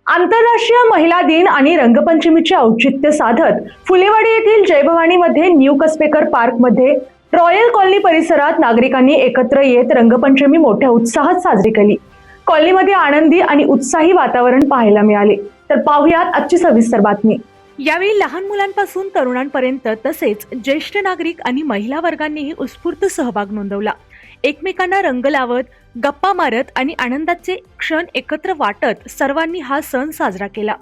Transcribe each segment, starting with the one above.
आंतरराष्ट्रीय महिला दिन आणि रंगपंचमीचे औचित्य साधत फुलेवाडी येथील जयभवानीमध्ये न्यू कसबेकर पार्कमध्ये रॉयल कॉलनी परिसरात नागरिकांनी एकत्र येत रंगपंचमी मोठ्या उत्साहात साजरी केली। कॉलनीमध्ये आनंदी आणि उत्साही वातावरण पाहायला मिळाले। तर पाहुयात आजची सविस्तर बातमी। यावेळी लहान मुलांपासून तरुणांपर्यंत तसेच ज्येष्ठ नागरिक आणि महिला वर्गांनीही उत्स्फूर्त सहभाग नोंदवला। एकमेकांना रंग लावत, गप्पा मारत आणि आनंदाचे क्षण एकत्र वाटत सर्वांनी हा सण साजरा केला।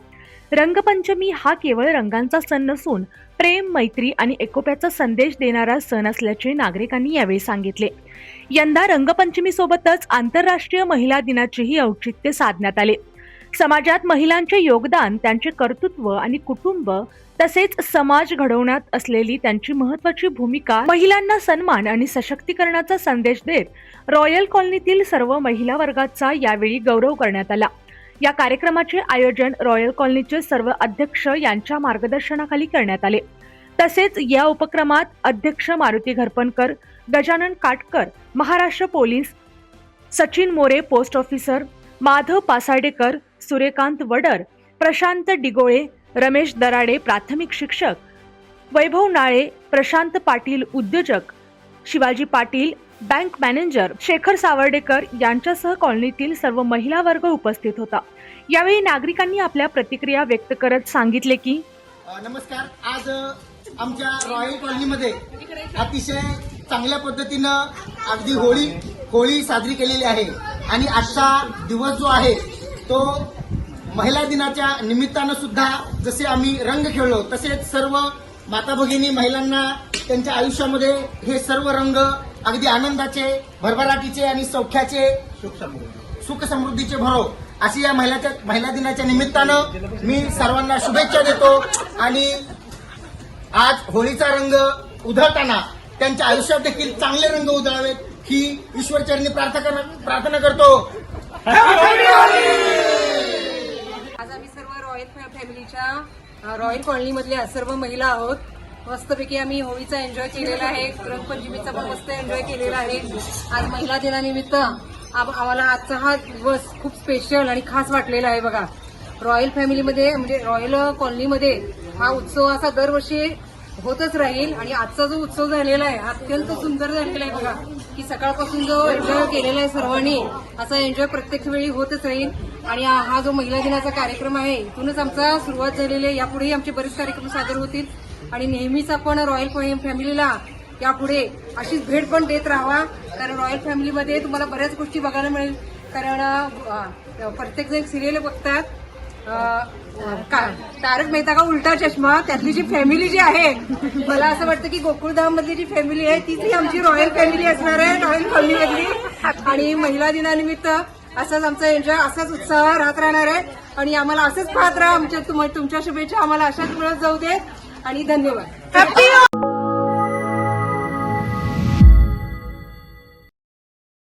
रंगपंचमी हा केवळ रंगांचा सण नसून प्रेम, मैत्री आणि एकोप्याचा संदेश देणारा सण असल्याचे नागरिकांनी यावेळी सांगितले। यंदा रंगपंचमी सोबतच आंतरराष्ट्रीय महिला दिनाचेही औचित्य साधण्यात आले। समाजात महिलांचे योगदान, त्यांचे कर्तृत्व आणि कुटुंब तसेच समाज घडवण्यात असलेली त्यांची महत्त्वाची भूमिका, महिलांना सन्मान आणि सशक्तीकरणाचा संदेश देत रॉयल कॉलनीतील सर्व महिला वर्गाचा यावेळी गौरव करण्यात आला। या कार्यक्रमाचे आयोजन रॉयल कॉलनीचे सर्व अध्यक्ष यांच्या मार्गदर्शनाखाली करण्यात आले। तसेच या उपक्रमात अध्यक्ष Maruti Gharpankar, Gajanan Katkar, Maharashtra police, Sachin More post officer, Madhav Pasadekar, Suryakant Wadar, Prashant Digole, Ramesh Darade प्राथमिक शिक्षक, वैभव नाळे, प्रशांत पाटील उद्योजक, शिवाजी पाटील बँक मॅनेजर, शेखर सावर्डेकर यांच्यासह कॉलनीतील सर्व महिला वर्ग उपस्थित होता। यावेळी नागरिकांनी आपल्या प्रतिक्रिया व्यक्त करत सांगितले की नमस्कार, आज आमच्या रॉयल कॉलनीमध्ये अतिशय चांगल्या पद्धतीनं अगदी होळी साजरी केलेली आहे आणि आजचा दिवस जो आहे तो महिला दिनाच्या निमित्तानं सुद्धा जसे आम्ही रंग खेळलो तसेच सर्व माता भगिनी महिलांना त्यांच्या आयुष्यामध्ये हे सर्व रंग अगदी आनंदाचे, भरभराटीचे आणि सौख्याचे, सुख समृद्धीचे भरो अशी या महिला दिनाच्या निमित्तानं मी सर्वांना शुभेच्छा देतो आणि आज होळीचा रंग उधळताना त्यांच्या आयुष्यात देखील चांगले रंग उधळावेत ही ईश्वरचरणी प्रार्थना करतो। आज आम्ही सर्व रॉयल फॅमिलीच्या रॉयल कॉलनी मधल्या सर्व महिला आहोत। मस्तपैकी आम्ही होळीचा एन्जॉय केलेला आहे, रंगपंचमीचा पण मस्त एन्जॉय केलेला आहे। आज महिला दिनानिमित्त आम्हाला आजचा हा दिवस खूप स्पेशल आणि खास वाटलेला आहे। बघा, रॉयल फॅमिलीमध्ये म्हणजे रॉयल कॉलनीमध्ये हा उत्सव असा दरवर्षी होतच राहील आणि आजचा जो उत्सव झालेला आहे अत्यंत सुंदर झालेला आहे। बघा की सकाळपासून जो एन्जॉय केलेला आहे सर्वांनी, असा एन्जॉय प्रत्येक वेळी होतच राहील आणि हा जो महिला दिनाचा कार्यक्रम आहे इथूनच आमचा सुरुवात झालेली आहे। यापुढेही आमचे बरेच कार्यक्रम सादर होतील आणि नेहमीच आपण रॉयल फॅमिलीला यापुढे अशीच भेट पण देत राहावा, कारण रॉयल फॅमिलीमध्ये तुम्हाला बऱ्याच गोष्टी बघायला मिळेल। कारण प्रत्येक जण सिरियल बघतात, तारक मेहता का उलटा चष्मा, त्यातली जी फॅमिली जी आहे मला असं वाटतं की गोकुळधाम मधली जी फॅमिली आहे तीच आमची रॉयल फॅमिली असणार आहे, रॉयल कॉलनी मधली। आणि महिला दिनानिमित्त असाच आमचा एन्जॉय, असाच उत्साह राहत राहणार आहे आणि आम्हाला असंच पाहत राहा। तुमच्या शुभेच्छा आम्हाला अशाच मिळत जाऊ दे आणि धन्यवाद।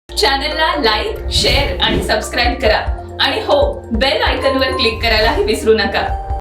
चॅनलला लाईक, शेअर आणि सबस्क्राईब करा आणि हो, बेल आयकॉनवर क्लिक करायलाही विसरू नका।